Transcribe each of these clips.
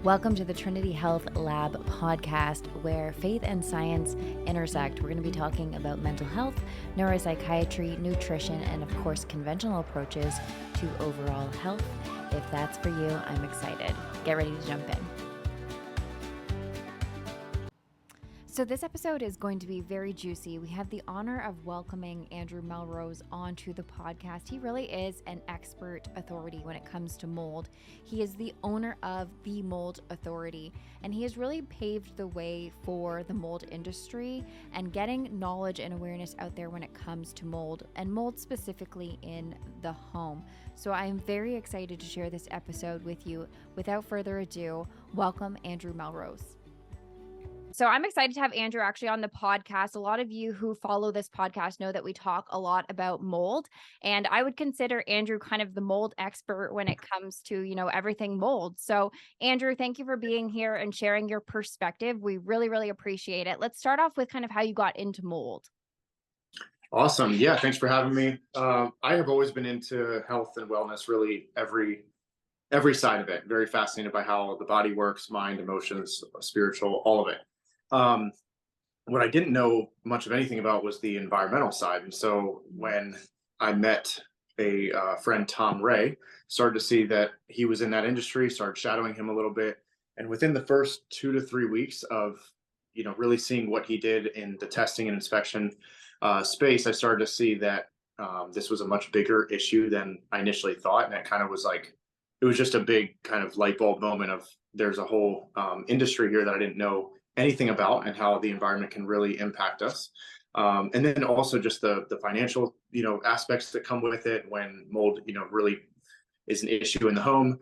Welcome to the Trinity Health Lab podcast, where faith and science intersect. We're going to be talking about mental health, neuropsychiatry, nutrition, and of course, conventional approaches to overall health. If that's for you, I'm excited. Get ready to jump in. So this episode is going to be very juicy. We have the honor of welcoming Andrew Melrose onto the podcast. He really is an expert authority when it comes to mold. He is the owner of the Mold Authority, and he has really paved the way for the mold industry and getting knowledge and awareness out there when it comes to mold, and mold specifically in the home. So I am very excited to share this episode with you. Without further ado, welcome Andrew Melrose. So I'm excited to have Andrew actually on the podcast. A lot of you who follow this podcast know that we talk a lot about mold, and I would consider Andrew kind of the mold expert when it comes to, everything mold. So Andrew, thank you for being here and sharing your perspective. We really, really appreciate it. Let's start off with kind of how you got into mold. Awesome. Yeah, thanks for having me. I have always been into health and wellness, really every side of it. Very fascinated by how the body works, mind, emotions, spiritual, all of it. What I didn't know much of anything about was the environmental side. And so when I met a friend, Tom Ray, started to see that he was in that industry, started shadowing him a little bit. And within the first 2 to 3 weeks of, really seeing what he did in the testing and inspection space, I started to see that this was a much bigger issue than I initially thought. And it kind of was like, it was just a big kind of light bulb moment of there's a whole industry here that I didn't know anything about, and how the environment can really impact us. And then also just the financial, aspects that come with it when mold, really is an issue in the home,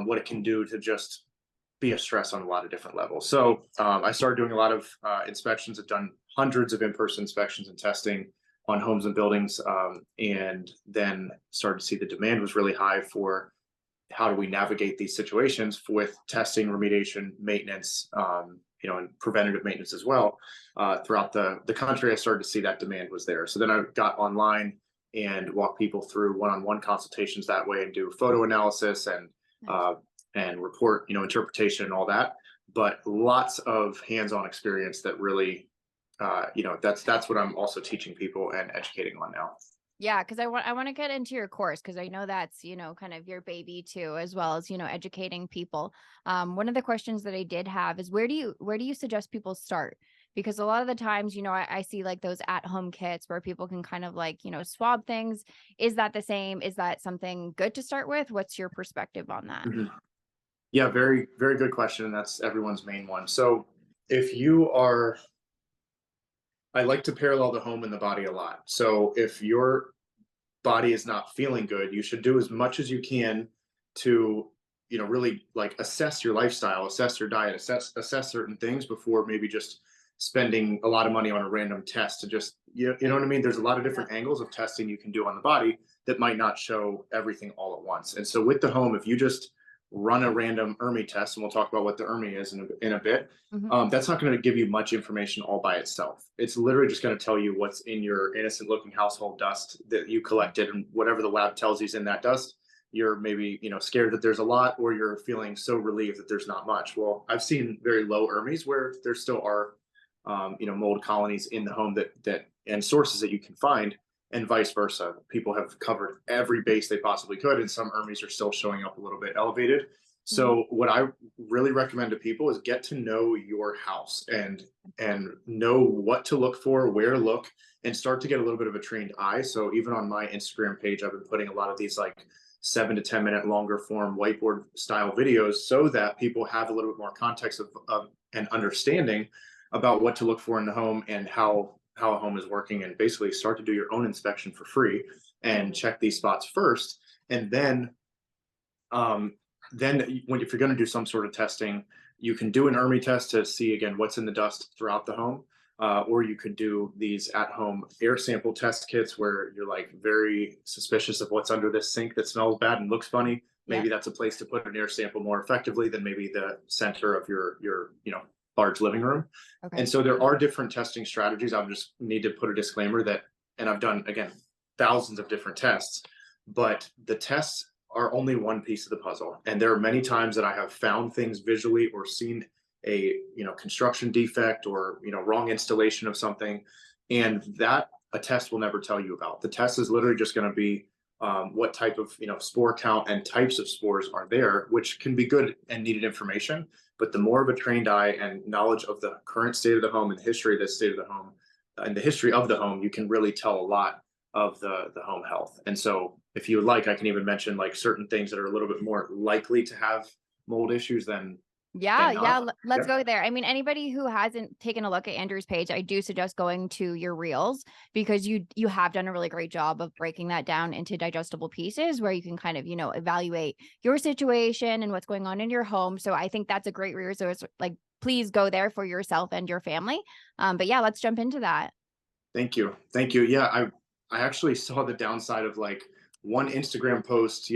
what it can do to just be a stress on a lot of different levels. So I started doing a lot of inspections. I've done hundreds of in-person inspections and testing on homes and buildings, and then started to see the demand was really high for how do we navigate these situations with testing, remediation, maintenance, and preventative maintenance as well. Throughout the country, I started to see that demand was there. So then I got online and walk people through one-on-one consultations that way, and do photo analysis and report, interpretation and all that. But lots of hands-on experience that really, that's what I'm also teaching people and educating on now. Yeah, because I want to get into your course, because I know that's, kind of your baby too, as well as, educating people. One of the questions that I did have is where do you suggest people start? Because a lot of the times, I see like those at-home kits where people can kind of like, swab things. Is that the same? Is that something good to start with? What's your perspective on that? Mm-hmm. Yeah, very, very good question. And that's everyone's main one. So I like to parallel the home and the body a lot. So if your body is not feeling good, you should do as much as you can to, really like assess your lifestyle, assess your diet, assess certain things before maybe just spending a lot of money on a random test to just, you know what I mean? There's a lot of different angles of testing you can do on the body that might not show everything all at once. And so with the home, if you just run a random ERMI test, and we'll talk about what the ERMI is in a bit, that's not going to give you much information all by itself. It's literally just going to tell you what's in your innocent looking household dust that you collected, and whatever the lab tells you is in that dust, you're maybe, scared that there's a lot, or you're feeling so relieved that there's not much. Well, I've seen very low ERMIs where there still are, mold colonies in the home that and sources that you can find, and vice versa. People have covered every base they possibly could, and some ERMIs are still showing up a little bit elevated. So what I really recommend to people is get to know your house and know what to look for, where to look, and start to get a little bit of a trained eye. So even on my Instagram page, I've been putting a lot of these like 7 to 10 minute longer form whiteboard style videos, so that people have a little bit more context of and understanding about what to look for in the home and how a home is working, and basically start to do your own inspection for free and check these spots first. And then if you're going to do some sort of testing, you can do an ERMI test to see again what's in the dust throughout the home, or you could do these at-home air sample test kits where you're like very suspicious of what's under this sink that smells bad and looks funny. Maybe that's a place to put an air sample more effectively than maybe the center of your large living room. Okay. And so there are different testing strategies. I just need to put a disclaimer that, and I've done, again, thousands of different tests, but the tests are only one piece of the puzzle. And there are many times that I have found things visually or seen a, construction defect or, wrong installation of something. And that a test will never tell you about. The test is literally just going to be what type of, spore count and types of spores are there, which can be good and needed information. But the more of a trained eye and knowledge of the current state of the home and the history of the state of the home and the history of the home, you can really tell a lot of the home health. And so if you would like, I can even mention like certain things that are a little bit more likely to have mold issues than Yeah, not. let's Yeah. go there. I mean, anybody who hasn't taken a look at Andrew's page, I do suggest going to your reels, because you have done a really great job of breaking that down into digestible pieces where you can kind of, evaluate your situation and what's going on in your home. So I think that's a great resource. Like, please go there for yourself and your family. But yeah, let's jump into that. Thank you. Thank you. Yeah, I actually saw the downside of like one Instagram post,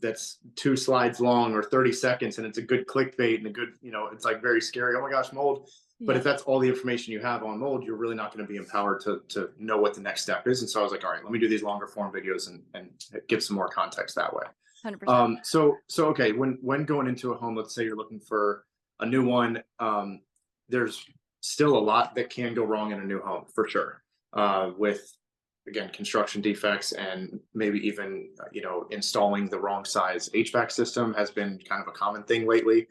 that's 2 slides long or 30 seconds, and it's a good clickbait and a good, it's like very scary. Oh my gosh, mold. But if that's all the information you have on mold, you're really not going to be empowered to know what the next step is. And so I was like, all right, let me do these longer form videos and give some more context that way. 100%. So okay, when going into a home, let's say you're looking for a new one, there's still a lot that can go wrong in a new home for sure. With again construction defects and maybe even installing the wrong size HVAC system has been kind of a common thing lately.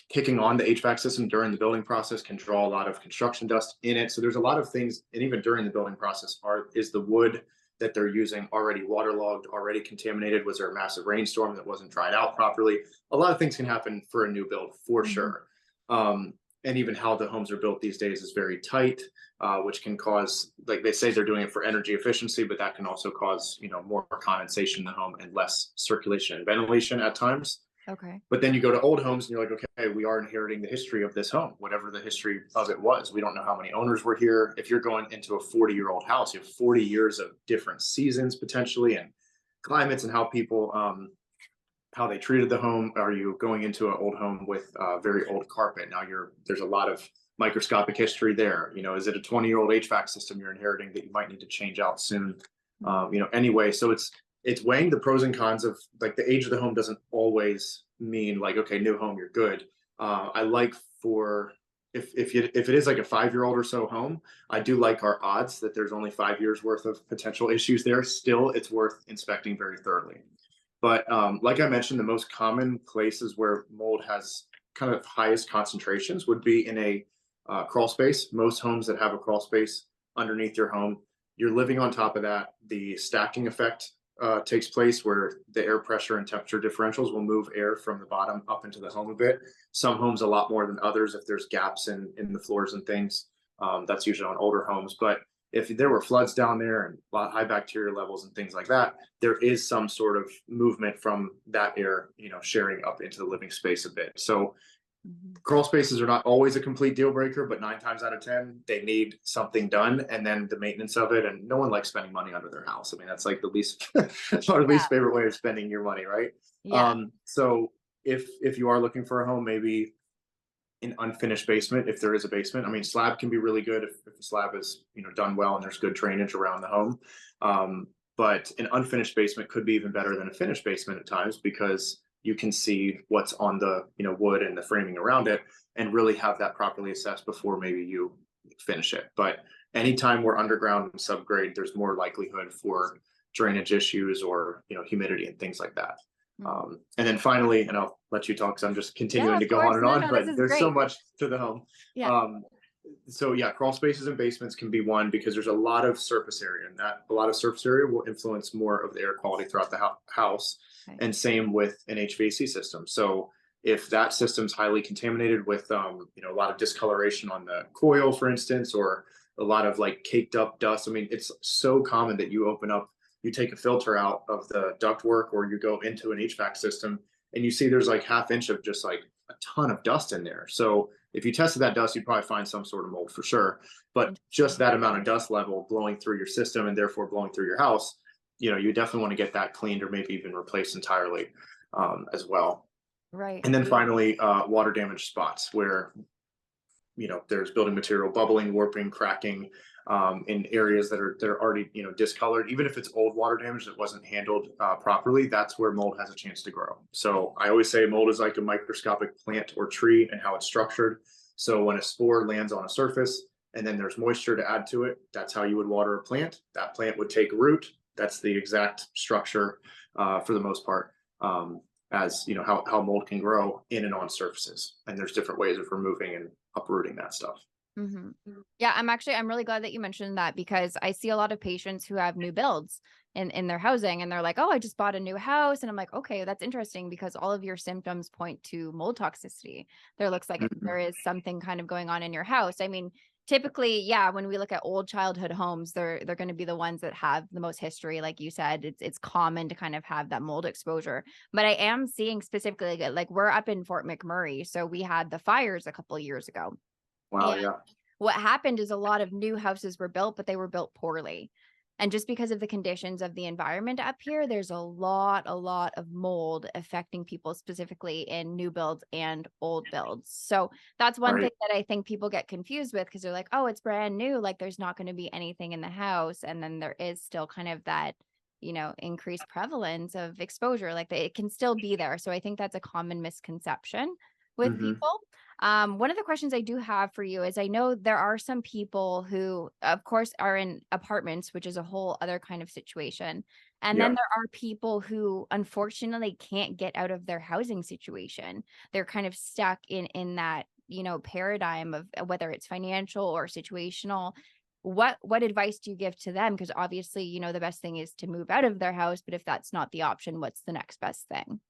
Kicking on the HVAC system during the building process can draw a lot of construction dust in it. So there's a lot of things, and even during the building process, is the wood that they're using already waterlogged, already contaminated? Was there a massive rainstorm that wasn't dried out properly? A lot of things can happen for a new build for sure. And even how the homes are built these days is very tight, which can cause, like they say they're doing it for energy efficiency, but that can also cause, more condensation in the home and less circulation and ventilation at times. Okay. But then you go to old homes and you're like, okay, we are inheriting the history of this home, whatever the history of it was. We don't know how many owners were here. If you're going into a 40-year-old house, you have 40 years of different seasons potentially and climates and how people, how they treated the home. Are you going into an old home with very old carpet? Now there's a lot of microscopic history there. Is it a 20-year-old HVAC system you're inheriting that you might need to change out soon? Anyway, so it's weighing the pros and cons of like the age of the home doesn't always mean like, okay, new home, you're good. I like for if it is like a 5-year-old or so home, I do like our odds that there's only 5 years worth of potential issues there. Still, it's worth inspecting very thoroughly. But like I mentioned, the most common places where mold has kind of highest concentrations would be in a crawl space. Most homes that have a crawl space underneath your home, you're living on top of that. The stacking effect takes place where the air pressure and temperature differentials will move air from the bottom up into the home a bit. Some homes a lot more than others if there's gaps in the floors and things. That's usually on older homes. But if there were floods down there and high bacteria levels and things like that, there is some sort of movement from that air, sharing up into the living space a bit. So crawl spaces are not always a complete deal breaker, but 9 times out of 10, they need something done. And then the maintenance of it, and no one likes spending money under their house. I mean, that's like the least, our least favorite way of spending your money, right? Yeah. So if you are looking for a home, maybe an unfinished basement, if there is a basement. I mean, slab can be really good if the slab is done well and there's good drainage around the home. But an unfinished basement could be even better than a finished basement at times, because you can see what's on the wood and the framing around it and really have that properly assessed before maybe you finish it. But anytime we're underground and subgrade, there's more likelihood for drainage issues or humidity and things like that. And then finally, and I'll let you talk because I'm just continuing to go on and on, but there's so much to the home. So yeah, crawl spaces and basements can be one, because there's a lot of surface area, and that a lot of surface area will influence more of the air quality throughout the house. Okay. And same with an HVAC system. So if that system's highly contaminated with a lot of discoloration on the coil, for instance, or a lot of like caked up dust. I mean, it's so common that you take a filter out of the ductwork, or you go into an HVAC system and you see there's like ½ inch of just like a ton of dust in there. So if you tested that dust, you'd probably find some sort of mold for sure. But just that amount of dust level blowing through your system and therefore blowing through your house, you definitely want to get that cleaned or maybe even replaced entirely as well. Right. And then finally, water damage spots where there's building material bubbling, warping, cracking. in areas that are already, discolored. Even if it's old water damage that wasn't handled properly, that's where mold has a chance to grow. So I always say mold is like a microscopic plant or tree and how it's structured. So when a spore lands on a surface and then there's moisture to add to it, that's how you would water a plant. That plant would take root. That's the exact structure for the most part, as how mold can grow in and on surfaces. And there's different ways of removing and uprooting that stuff. Mm-hmm. Yeah, I'm really glad that you mentioned that, because I see a lot of patients who have new builds in their housing, and they're like, oh, I just bought a new house. And I'm like, okay, that's interesting, because all of your symptoms point to mold toxicity. There looks like there is something kind of going on in your house. I mean, typically, yeah, when we look at old childhood homes, they're going to be the ones that have the most history. Like you said, it's common to kind of have that mold exposure. But I am seeing specifically, like we're up in Fort McMurray, so we had the fires a couple of years ago. Wow, And yeah. what happened is a lot of new houses were built, but they were built poorly. And just because of the conditions of the environment up here, there's a lot of mold affecting people, specifically in new builds and old builds. So that's one thing that I think people get confused with, because they're like, oh, it's brand new, like there's not going to be anything in the house. And then there is still kind of that, increased prevalence of exposure, like it can still be there. So I think that's a common misconception with people. One of the questions I do have for you is, I know there are some people who, of course, are in apartments, which is a whole other kind of situation. And then there are people who unfortunately can't get out of their housing situation. They're kind of stuck in that, paradigm of whether it's financial or situational. What advice do you give to them? Because obviously, the best thing is to move out of their house, but if that's not the option, what's the next best thing?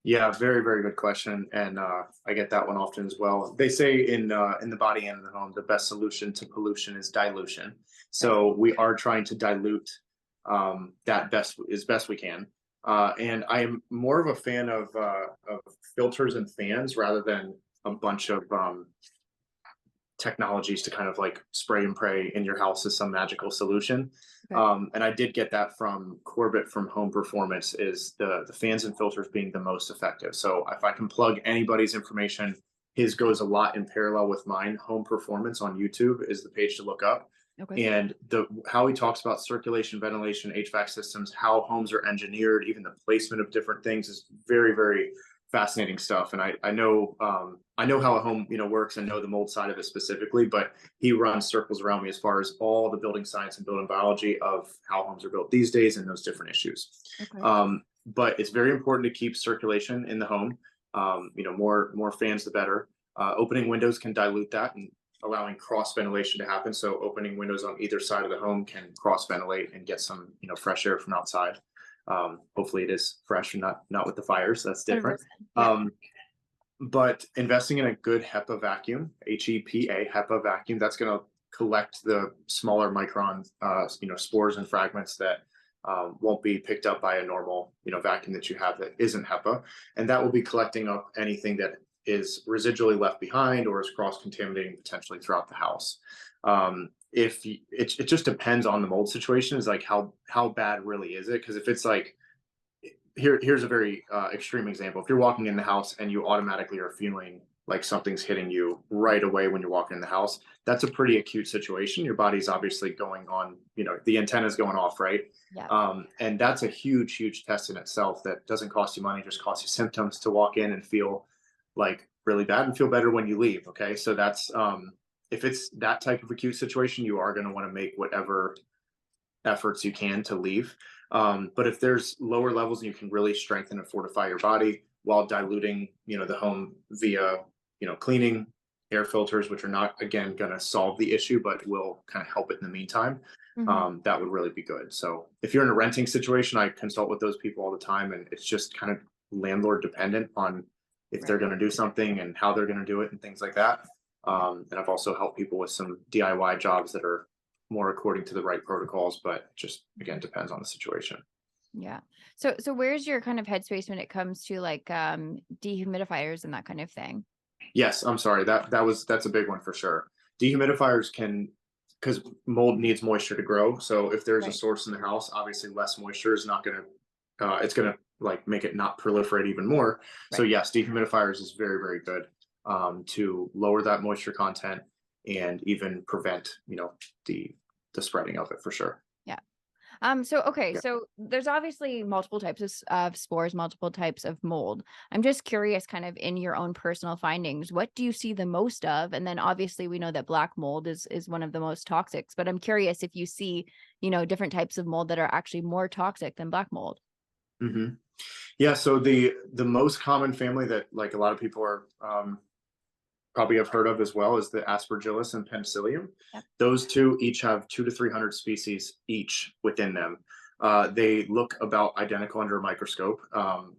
Yeah, very, very good question, and I get that one often as well. They say in the body and in the home, the best solution to pollution is dilution. So we are trying to dilute that best we can. And I am more of a fan of filters and fans rather than a bunch of technologies to kind of like spray and pray in your house as some magical solution. And I did get that from Corbett from Home Performance, is the fans and filters being the most effective. So if I can plug anybody's information, his goes a lot in parallel with mine. Home Performance on YouTube is the page to look up. And how he talks about circulation, ventilation, HVAC systems, how homes are engineered, even the placement of different things is very, very fascinating stuff. And I know how a home works and know the mold side of it specifically, but he runs circles around me as far as all the building science and building biology of how homes are built these days and those different issues. But it's very important to keep circulation in the home. More fans the better. Opening windows can dilute that and allowing cross ventilation to happen. So opening windows on either side of the home can cross ventilate and get some fresh air from outside. Hopefully it is fresh and not with the fires. That's different. But investing in a good HEPA vacuum, HEPA vacuum, that's going to collect the smaller micron, spores and fragments that won't be picked up by a normal, vacuum that you have that isn't HEPA, and that will be collecting up anything that is residually left behind or is cross-contaminating potentially throughout the house. If it just depends on the mold situation, is like how bad really is it? Because if it's like, here's a very extreme example. If you're walking in the house and you automatically are feeling like something's hitting you right away when you're walking in the house, that's a pretty acute situation. Your body's obviously going on, the antenna's going off, right? And that's a huge test in itself that doesn't cost you money, just costs you symptoms to walk in and feel like really bad and feel better when you leave. Okay, so that's if it's that type of acute situation, you are going to want to make whatever efforts you can to leave. But if there's lower levels and you can really strengthen and fortify your body while diluting, the home via, cleaning, air filters, which are not, again, going to solve the issue, but will kind of help it in the meantime, that would really be good. So if you're in a renting situation, I consult with those people all the time, and it's just kind of landlord dependent on if they're going to do something and how they're going to do it and things like that. And I've also helped people with some DIY jobs that are more according to the right protocols, but just again depends on the situation. Yeah. So where's your kind of headspace when it comes to like dehumidifiers and that kind of thing? Yes, I'm sorry. That's a big one for sure. Dehumidifiers because mold needs moisture to grow. So if there's a source in the house, obviously less moisture is not going to, it's going to like make it not proliferate even more. So yes, dehumidifiers is very, very good to lower that moisture content. and even prevent, the spreading of it for sure. Yeah. So there's obviously multiple types of spores, multiple types of mold. I'm just curious, kind of in your own personal findings, what do you see the most of? And then obviously we know that black mold is one of the most toxic, but I'm curious if you see, different types of mold that are actually more toxic than black mold. hmm Yeah. So the most common family that like a lot of people are probably have heard of as well is the Aspergillus and Penicillium. Yep. Those two each have 200 to 300 species each within them. They look about identical under a microscope,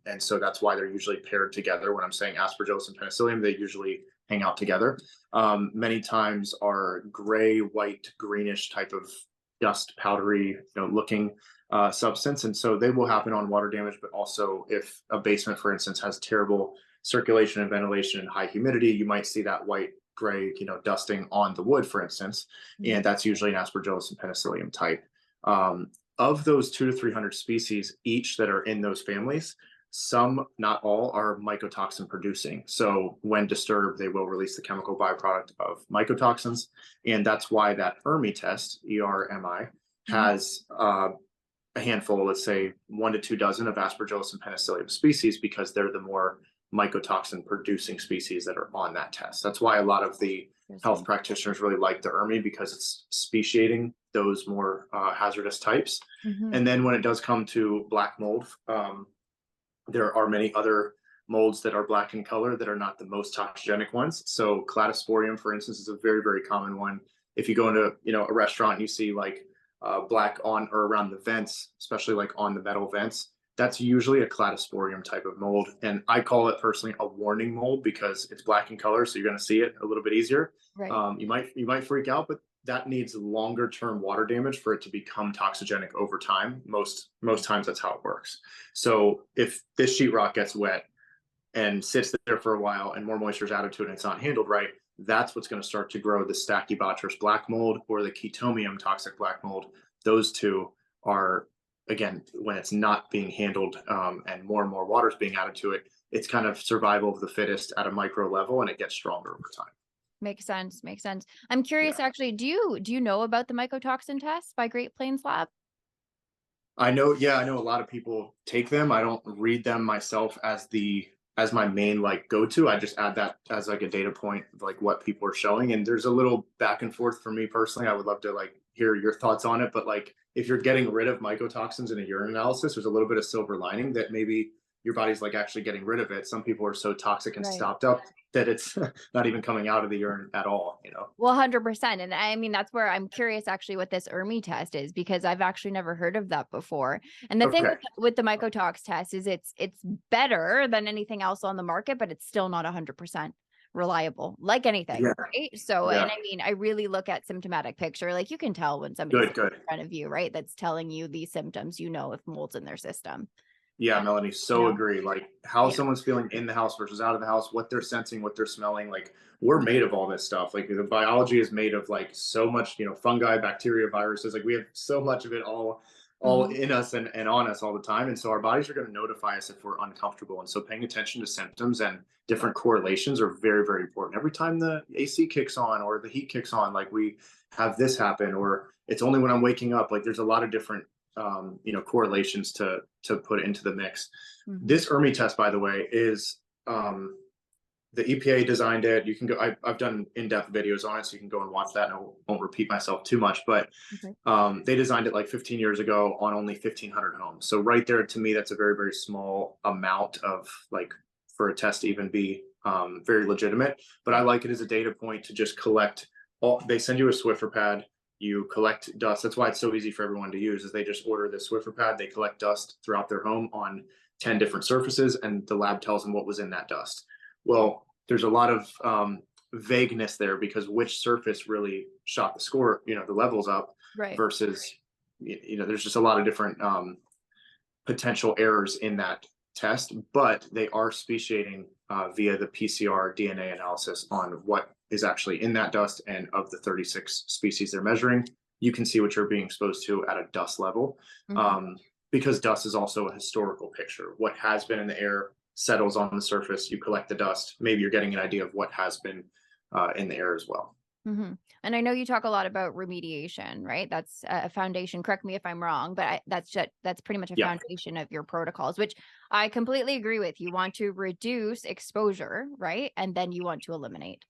and so that's why they're usually paired together. When I'm saying Aspergillus and Penicillium, they usually hang out together. Many times are gray, white, greenish type of dust, powdery, looking substance, and so they will happen on water damage. But also, if a basement, for instance, has terrible circulation and ventilation and high humidity, you might see that white, gray, dusting on the wood, for instance, and that's usually an Aspergillus and Penicillium type. Of those 200 to 300 species each that are in those families, some, not all, are mycotoxin producing. So when disturbed, they will release the chemical byproduct of mycotoxins, and that's why that ERMI test, ERMI, has a handful, let's say 1 to 2 dozen of Aspergillus and Penicillium species, because they're the more mycotoxin producing species that are on that test. That's why a lot of the health practitioners really like the ERMI, because it's speciating those more hazardous types. And then when it does come to black mold, there are many other molds that are black in color that are not the most toxigenic ones. So Cladosporium, for instance, is a very, very common one. If you go into a restaurant and you see like black on or around the vents, especially like on the metal vents, that's usually a Cladosporium type of mold. And I call it personally a warning mold, because it's black in color, so you're going to see it a little bit easier. Right. You might freak out, but that needs longer term water damage for it to become toxigenic over time. Most times that's how it works. So if this sheetrock gets wet and sits there for a while and more moisture is added to it and it's not handled right, that's what's going to start to grow the Stachybotrys black mold or the Chaetomium toxic black mold. Those two are, again, when it's not being handled and more water is being added to it, it's kind of survival of the fittest at a micro level, and it gets stronger over time. Makes sense. I'm curious, actually, do you know about the mycotoxin test by Great Plains Lab? I know a lot of people take them. I don't read them myself as my main like go-to. I just add that as like a data point of like what people are showing. And there's a little back and forth for me personally. I would love to like hear your thoughts on it. But like if you're getting rid of mycotoxins in a urine analysis, there's a little bit of silver lining that maybe your body's like actually getting rid of it. Some people are so toxic and stopped up that it's not even coming out of the urine at all, Well, 100%. And I mean, that's where I'm curious actually what this ERMI test is, because I've actually never heard of that before. And the thing with the mycotox test is it's better than anything else on the market, but it's still not 100% reliable, like anything. Right. So, and I mean, I really look at symptomatic picture. Like you can tell when somebody's in front of you, right? That's telling you these symptoms, if mold's in their system. Yeah, Melanie, agree. Like how someone's feeling in the house versus out of the house, what they're sensing, what they're smelling. Like we're made of all this stuff. Like the biology is made of like so much, fungi, bacteria, viruses. Like we have so much of it all in us and on us all the time. And so our bodies are going to notify us if we're uncomfortable. And so paying attention to symptoms and different correlations are very, very important. Every time the AC kicks on or the heat kicks on, like we have this happen, or it's only when I'm waking up. Like there's a lot of different correlations to put into the mix. This ERMI test, by the way, is the EPA designed it. You can go, I've done in-depth videos on it, so you can go and watch that, and I won't repeat myself too much, but they designed it like 15 years ago on only 1,500 homes. So right there, to me, that's a very, very small amount of like for a test to even be very legitimate. But I like it as a data point to just collect they send you a Swiffer pad. You collect dust. That's why it's so easy for everyone to use, is they just order this Swiffer pad. They collect dust throughout their home on 10 different surfaces, and the lab tells them what was in that dust. Well, there's a lot of vagueness there, because which surface really shot the score, the levels up versus, there's just a lot of different potential errors in that test, but they are speciating via the PCR DNA analysis on what is actually in that dust. And of the 36 species they're measuring, you can see what you're being exposed to at a dust level, because dust is also a historical picture. What has been in the air settles on the surface. You collect the dust. Maybe you're getting an idea of what has been in the air as well. And I know you talk a lot about remediation, right? That's a foundation. Correct me if I'm wrong, but that's pretty much a Yeah. foundation of your protocols, which I completely agree with. You want to reduce exposure, right? And then you want to eliminate.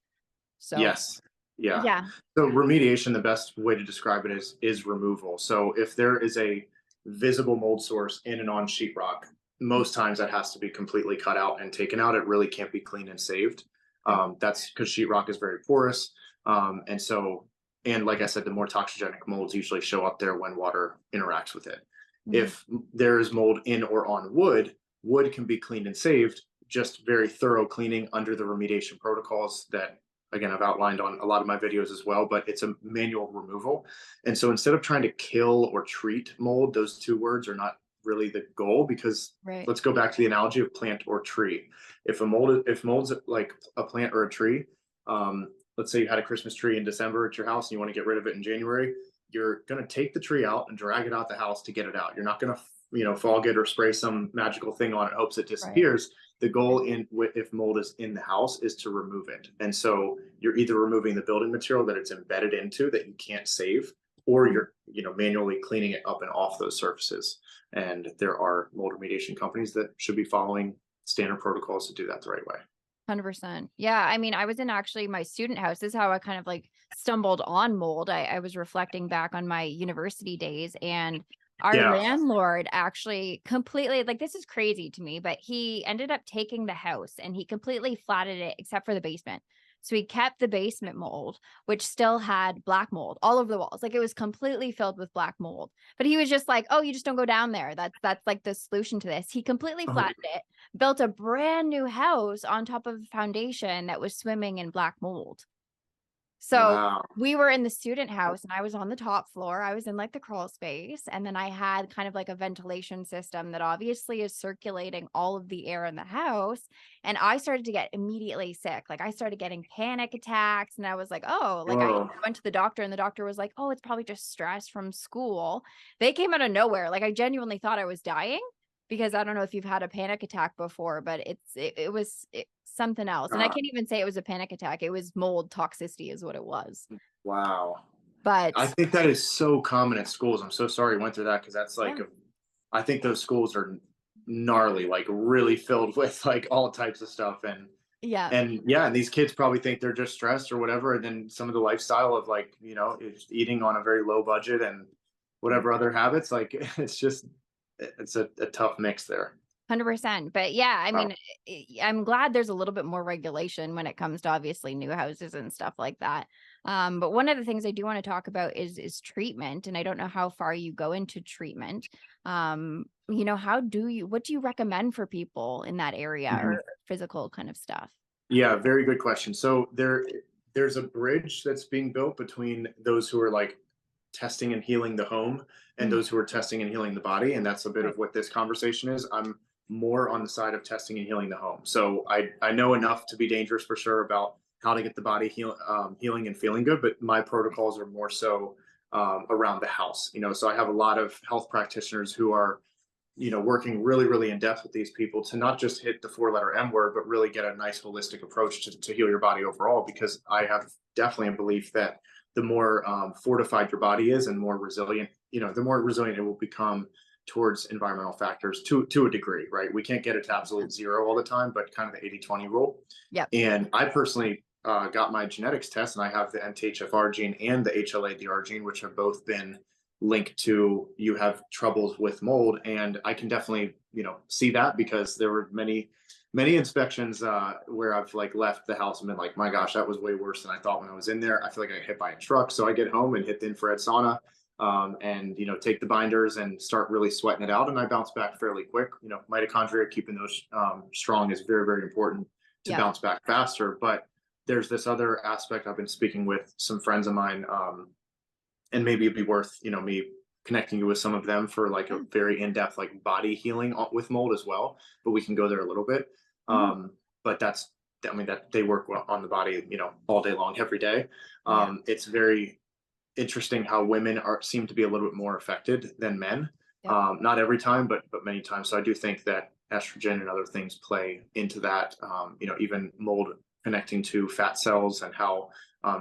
So, Yes. Yeah. yeah. So remediation, the best way to describe it is removal. So if there is a visible mold source in and on sheetrock, most times that has to be completely cut out and taken out. It really can't be cleaned and saved. Okay. That's because sheetrock is very porous. And so, and like I said, the more toxigenic molds usually show up there when water interacts with it. Mhm. If there is mold in or on wood, wood can be cleaned and saved, just very thorough cleaning under the remediation protocols that, again, I've outlined on a lot of my videos as well, but it's a manual removal. And so instead of trying to kill or treat mold, those two words are not really the goal, because Right. let's go back to the analogy of plant or tree. If mold's like a plant or a tree, let's say you had a Christmas tree in December at your house and you want to get rid of it in January, you're going to take the tree out and drag it out the house to get it out. You're not going to, fog it or spray some magical thing on it, hopes it Right. disappears. The goal if mold is in the house is to remove it. And so you're either removing the building material that it's embedded into that you can't save, or you're, manually cleaning it up and off those surfaces. And there are mold remediation companies that should be following standard protocols to do that the right way. 100%. Yeah. I mean, I was in actually my student house. This is how I kind of like stumbled on mold. I was reflecting back on my university days, and our Yeah. landlord actually completely, like, this is crazy to me, but he ended up taking the house and he completely flatted it except for the basement. So he kept the basement mold, which still had black mold all over the walls. Like, it was completely filled with black mold. But he was just like, "Oh, you just don't go down there. That's like the solution to this." He completely Oh, flattened it, built a brand new house on top of a foundation that was swimming in black mold. So wow. we were in the student house and I was on the top floor. I was in like the crawl space. And then I had kind of like a ventilation system that obviously is circulating all of the air in the house. And I started to get immediately sick. Like, I started getting panic attacks. And I was like, oh, like, I Whoa. went to the doctor and the doctor was like, oh, it's probably just stress from school. They came out of nowhere. Like, I genuinely thought I was dying, because I don't know if you've had a panic attack before, but it was something else. And I Uh, can't even say it was a panic attack. It was mold toxicity is what it was. wow. I But think that is so common at schools. I'm so sorry you went through that, because that's yeah, like, I think those schools are gnarly, like really filled with like all types of stuff. yeah, And yeah, and these kids probably think they're just stressed or whatever. And then some of the lifestyle of, like, is eating on a very low budget and whatever other habits, like it's a tough mix there. 100%. But yeah, I Wow. mean, I'm glad there's a little bit more regulation when it comes to obviously new houses and stuff like that. But one of the things I do want to talk about is treatment, and I don't know how far you go into treatment. What do you recommend for people in that area, Mhm. or physical kind of stuff? Yeah, very good question. So there's a bridge that's being built between those who are like testing and healing the home and Mhm. those who are testing and healing the body. And that's a bit Right. of what this conversation is. I'm more on the side of testing and healing the home. So I know enough to be dangerous for sure about how to get the body healing and feeling good, but my protocols are more so around the house. So I have a lot of health practitioners who are working really, really in depth with these people to not just hit the four-letter M word, but really get a nice holistic approach to heal your body overall. Because I have definitely a belief that the more fortified your body is and more resilient, the more resilient it will become towards environmental factors to a degree, right? We can't get it to absolute zero all the time, but kind of the 80-20 rule. Yep. And I personally got my genetics test, and I have the MTHFR gene and the HLA-DR gene, which have both been linked to you have troubles with mold. And I can definitely see that, because there were many inspections where I've like left the house and been like, my gosh, that was way worse than I thought when I was in there. I feel like I got hit by a truck. So I get home and hit the infrared sauna, and take the binders and start really sweating it out, and I bounce back fairly quick. Mitochondria, keeping those strong, is very, very important to Yep. bounce back faster. But there's this other aspect. I've been speaking with some friends of mine, and maybe it'd be worth me connecting you with some of them for like a Yeah. very in-depth like body healing with mold as well, but we can go there a little bit. Mhm. But that they work on the body all day long, every day. Yeah. It's very interesting how women seem to be a little bit more affected than men. Yep. Not every time, but many times. So I do think that estrogen and other things play into that. Even mold connecting to fat cells, and how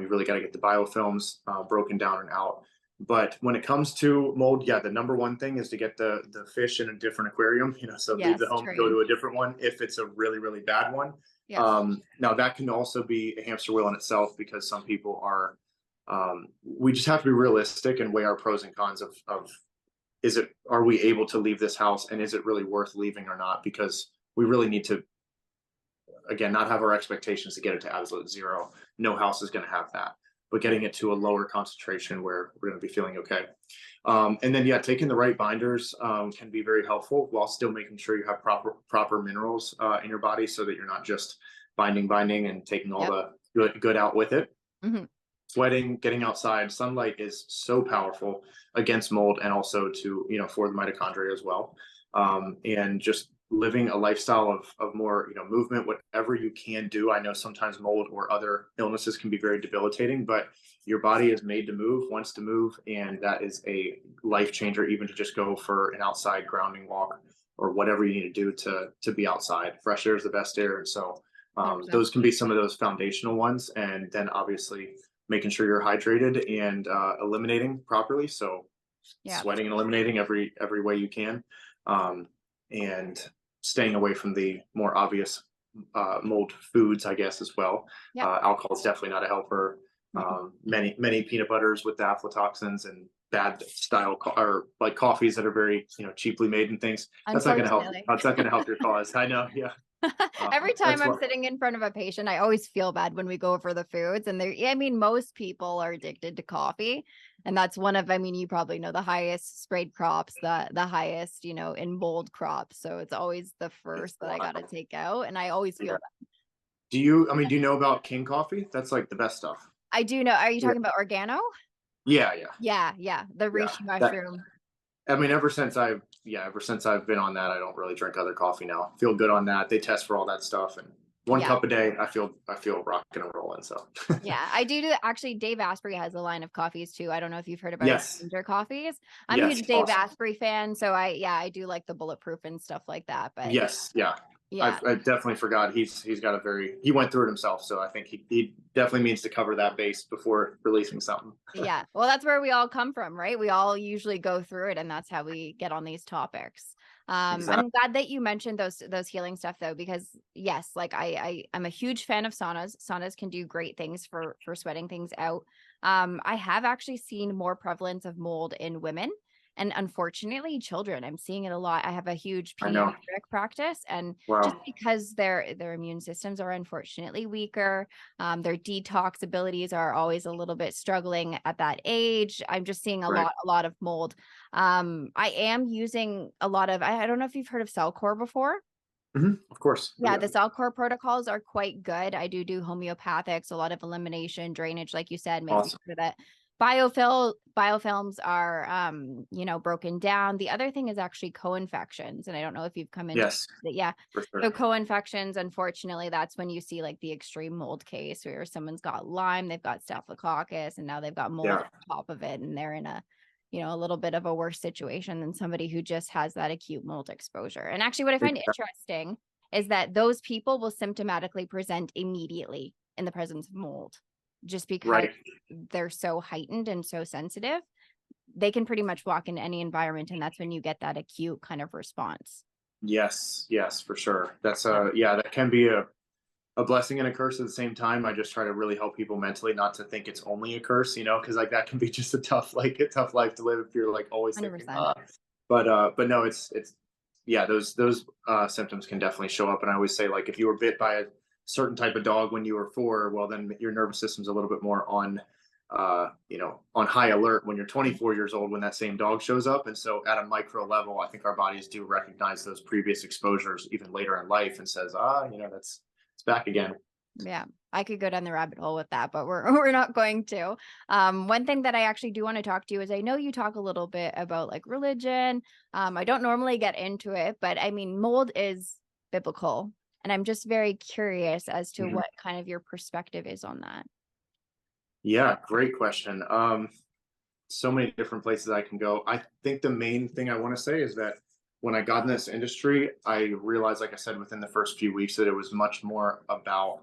You really got to get the biofilms broken down and out. But when it comes to mold, yeah, the number one thing is to get the fish in a different aquarium, so leave the Yes, home, go trained. to a different one if it's a really, really bad one. Yeah. Now that can also be a hamster wheel in itself, because some people are, we just have to be realistic and weigh our pros and cons of are we able to leave this house, and is it really worth leaving or not? Because we really need to, again, not have our expectations to get it to absolute zero. No house is going to have that, but getting it to a lower concentration where we're going to be feeling okay. And then, yeah, taking the right binders can be very helpful, while still making sure you have proper minerals in your body, so that you're not just binding and taking all the good out with it. Mm-hmm. Sweating, getting outside, sunlight is so powerful against mold, and also to, for the mitochondria as well. And just living a lifestyle of more, movement, whatever you can do. I know sometimes mold or other illnesses can be very debilitating, but your body is made to move, wants to move, and that is a life changer, even to just go for an outside grounding walk or whatever you need to do to be outside. Fresh air is the best air. And so 100%. those can be some of those foundational ones. And then obviously making sure you're hydrated and eliminating properly. So sweating and eliminating every way you can. And staying away from the more obvious mold foods, I guess, as well. Alcohol is definitely not a helper. Many peanut butters with the aflatoxins and bad style or like coffees that are very cheaply made and things. That's not going to help. That's not going to help your cause. I know. Yeah. Every time I'm sitting in front of a patient, I always feel bad when we go over the foods. And most people are addicted to coffee. And that's one of, you probably know, the highest sprayed crops, the highest, in mold crops. So it's always the first that I got to take out. And I always feel bad. Do you know about King coffee? That's like the best stuff. I do know. Are you talking about organo? Yeah. Yeah. The reishi mushroom. Ever since I've been on that, I don't really drink other coffee now. Feel good on that. They test for all that stuff, and one cup a day, I feel rocking and rolling. So yeah, I do. Actually, Dave Asprey has a line of coffees too. I don't know if you've heard about his ginger coffees. I'm a huge Dave Asprey fan, so I do like the bulletproof and stuff like that. But I definitely forgot he's got he went through it himself, so I think he definitely needs to cover that base before releasing something. Yeah, well, that's where we all come from, right? We all usually go through it, and that's how we get on these topics. Exactly. I'm glad that you mentioned those healing stuff, though, because yes, like I'm a huge fan of saunas. Saunas can do great things for sweating things out. I have actually seen more prevalence of mold in women. And unfortunately, children, I'm seeing it a lot. I have a huge pediatric practice, and just because their immune systems are unfortunately weaker, their detox abilities are always a little bit struggling at that age. I'm just seeing a lot of mold. I am using a lot of, I don't know if you've heard of Cellcore before. Mm-hmm. Of course. Yeah, the Cellcore protocols are quite good. I do homeopathics, a lot of elimination, drainage, like you said, making sure that biofilms are broken down. The other thing is actually co-infections, and I don't know if you've come into that. So co-infections, unfortunately, that's when you see like the extreme mold case where someone's got Lyme, they've got staphylococcus, and now they've got mold on top of it, and they're in a little bit of a worse situation than somebody who just has that acute mold exposure. And actually what I find interesting is that those people will symptomatically present immediately in the presence of mold. Just because they're so heightened and so sensitive, they can pretty much walk into any environment, and that's when you get that acute kind of response. Yes, for sure. That's that can be a blessing and a curse at the same time. I just try to really help people mentally not to think it's only a curse, because like that can be just a tough life to live if you're like always 100%. Thinking, but no, it's those symptoms can definitely show up. And I always say, like, if you were bit by a certain type of dog when you were 4, well, then your nervous system's a little bit more on high alert when you're 24 years old when that same dog shows up. And so at a micro level, I think our bodies do recognize those previous exposures even later in life and says, it's back again. Yeah, I could go down the rabbit hole with that, but we're not going to. One thing that I actually do want to talk to you is, I know you talk a little bit about like religion. I don't normally get into it, but mold is biblical. And I'm just very curious as to what kind of your perspective is on that. Yeah, great question. So many different places I can go. I think the main thing I want to say is that when I got in this industry, I realized, like I said, within the first few weeks, that it was much more about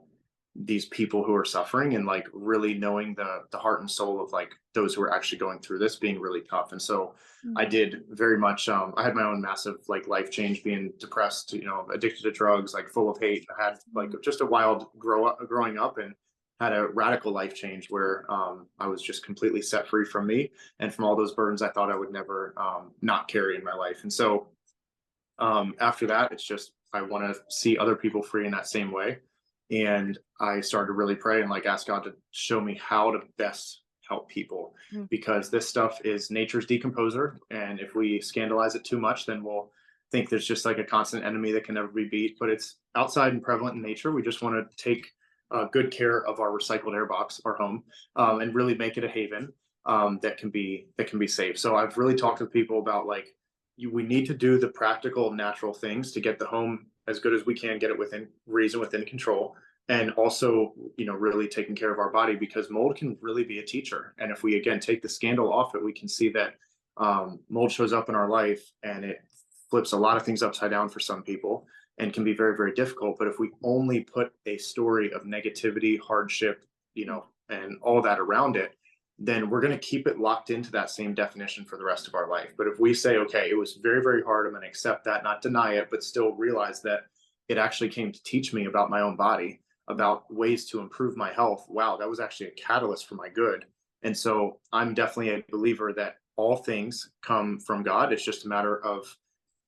these people who are suffering, and like really knowing the heart and soul of like those who are actually going through this being really tough. And so I Mhm. did very much, I had my own massive like life change, being depressed, addicted to drugs, like full of hate. I had like Mhm. just a wild growing up, and had a radical life change where I was just completely set free from me and from all those burdens I thought I would never not carry in my life. And so after that, it's just I want to see other people free in that same way. And I started to really pray and like ask God to show me how to best help people, Mhm. because this stuff is nature's decomposer. And if we scandalize it too much, then we'll think there's just like a constant enemy that can never be beat. But it's outside and prevalent in nature. We just want to take good care of our recycled air box, our home, and really make it a haven that can be safe. So I've really talked to people about like we need to do the practical, natural things to get the home as good as we can, get it within reason, within control, and also, really taking care of our body, because mold can really be a teacher. And if we again take the scandal off it, we can see that mold shows up in our life and it flips a lot of things upside down for some people and can be very, very difficult. But if we only put a story of negativity, hardship, and all that around it, then we're going to keep it locked into that same definition for the rest of our life. But if we say, okay, it was very, very hard, I'm going to accept that, not deny it, but still realize that it actually came to teach me about my own body, about ways to improve my health. Wow, that was actually a catalyst for my good. And so I'm definitely a believer that all things come from God. It's just a matter of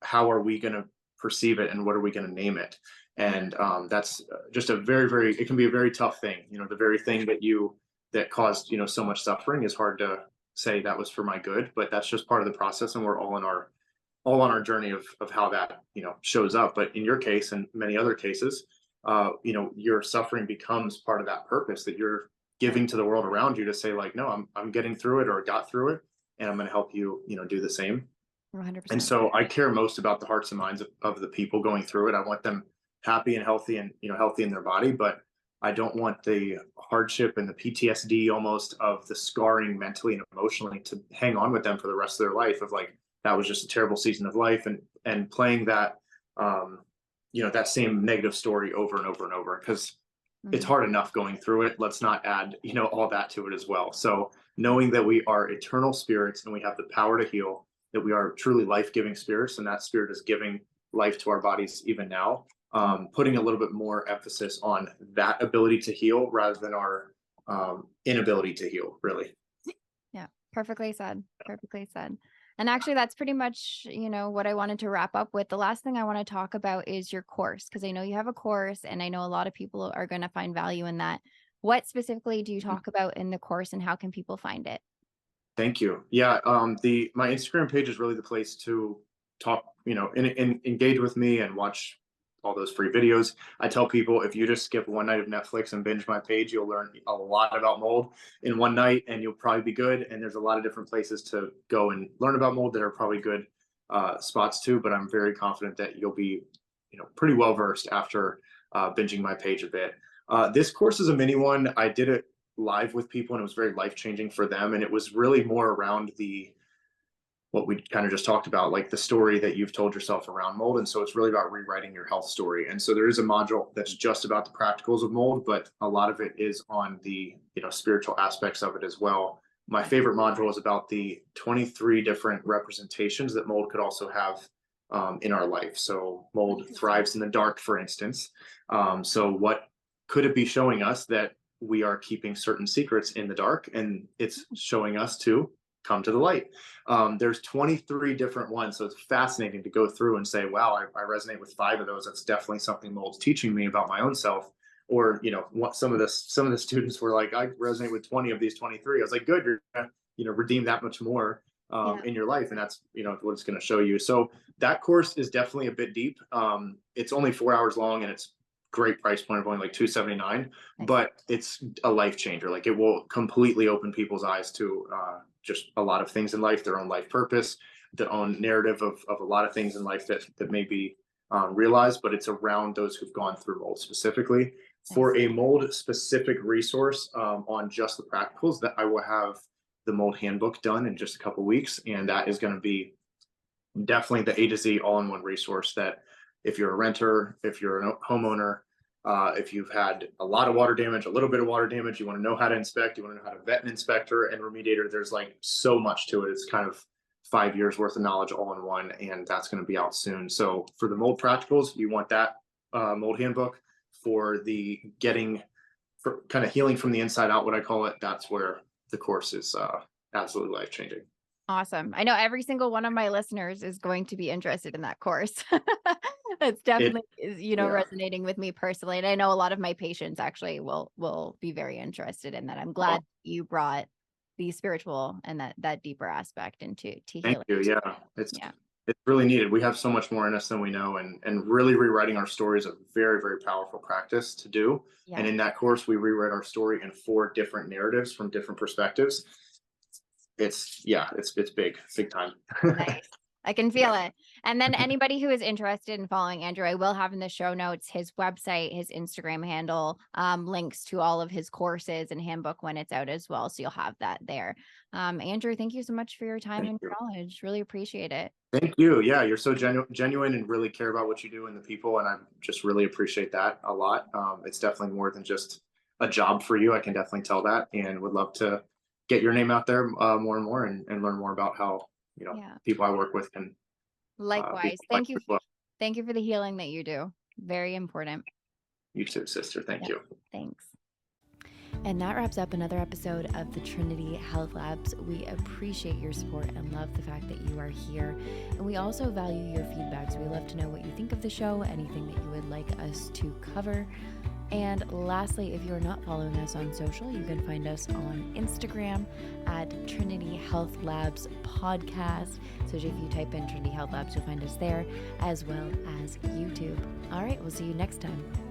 how are we going to perceive it and what are we going to name it. And that's just a very, very, it can be a very tough thing. The very thing that caused so much suffering is hard to say that was for my good, but that's just part of the process, and we're all on our journey of how that shows up. But in your case and many other cases, your suffering becomes part of that purpose that you're giving to the world around you, to say like, no, I'm getting through it, or got through it, and I'm going to help you do the same. And 100%. so I care most about the hearts and minds of the people going through it. I want them happy and healthy, and healthy in their body, but I don't want the hardship and the PTSD almost of the scarring mentally and emotionally to hang on with them for the rest of their life, of like that was just a terrible season of life, and playing that that same negative story over and over and over, because it's Mhm. hard enough going through it. Let's not add all that to it as well. So knowing that we are eternal spirits and we have the power to heal, that we are truly life-giving spirits, and that spirit is giving life to our bodies even now, putting a little bit more emphasis on that ability to heal rather than our inability to heal, really. Yeah, perfectly said. Perfectly said. And actually, that's pretty much, what I wanted to wrap up with. The last thing I want to talk about is your course, because I know you have a course and I know a lot of people are going to find value in that. What specifically do you talk about in the course and how can people find it? Thank you. Yeah, the my Instagram page is really the place to talk, and engage with me and watch all those free videos. I tell people, if you just skip one night of Netflix and binge my page, you'll learn a lot about mold in one night, and you'll probably be good. And there's a lot of different places to go and learn about mold that are probably good spots too. But I'm very confident that you'll be, pretty well versed after binging my page a bit. This course is a mini one. I did it live with people, and it was very life changing for them, and it was really more around the what we kind of just talked about, like the story that you've told yourself around mold. And so it's really about rewriting your health story. And so there is a module that's just about the practicals of mold, but a lot of it is on the spiritual aspects of it as well. My favorite module is about the 23 different representations that mold could also have in our life. So mold Interesting. thrives in the dark, for instance. So what could it be showing us? That we are keeping certain secrets in the dark, and it's showing us to come to the light. There's 23 different ones, so it's fascinating to go through and say, wow, I resonate with 5 of those. That's definitely something mold's teaching me about my own self. Or what some of the students were like, I resonate with 20 of these 23. I was like, good, you're gonna redeem that much more Yeah. in your life, and that's what it's going to show you. So that course is definitely a bit deep. It's only 4 hours long, and it's great price point of only like 279, Nice. but it's a life changer. Like it will completely open people's eyes to just a lot of things in life, their own life purpose, their own narrative of a lot of things in life that may be realized, but it's around those who've gone through mold specifically. Nice. For a mold specific resource on just the practicals, that I will have the mold handbook done in just a couple weeks, and that is going to be definitely the A to Z all-in-one resource that if you're a renter, if you're a homeowner, If you've had a lot of water damage, a little bit of water damage, you want to know how to inspect, you want to know how to vet an inspector and remediator. There's like so much to it. It's kind of 5 years worth of knowledge all in one, and that's going to be out soon. So for the mold practicals, you want that mold handbook. For the for kind of healing from the inside out, what I call it, that's where the course is absolutely life changing. Awesome. I know every single one of my listeners is going to be interested in that course. It's definitely resonating with me personally. And I know a lot of my patients actually will be very interested in that. I'm glad you brought the spiritual and that deeper aspect into healing. Thank you. Yeah. It's really needed. We have so much more in us than we know, and really rewriting our story is a very, very powerful practice to do. Yeah. And in that course, we rewrite our story in 4 different narratives from different perspectives. It's big time. Nice. I can feel it. And then anybody who is interested in following Andrew, I will have in the show notes his website, his Instagram handle, links to all of his courses and handbook when it's out as well. So you'll have that there. Andrew, thank you so much for your time and knowledge. Really appreciate it. Thank you. Yeah, you're so genuine and really care about what you do and the people. And I just really appreciate that a lot. It's definitely more than just a job for you. I can definitely tell that, and would love to get your name out there more and more and learn more about how people I work with can. Likewise. Thank you. Thank you for the healing that you do. Very important. You too, sister. Thank you. Thanks. And that wraps up another episode of the Trinity Health Labs. We appreciate your support and love the fact that you are here. And we also value your feedback. So we love to know what you think of the show, anything that you would like us to cover. And lastly, if you're not following us on social, you can find us on Instagram at Trinity Health Labs Podcast. So if you type in Trinity Health Labs, you'll find us there, as well as YouTube. All right, we'll see you next time.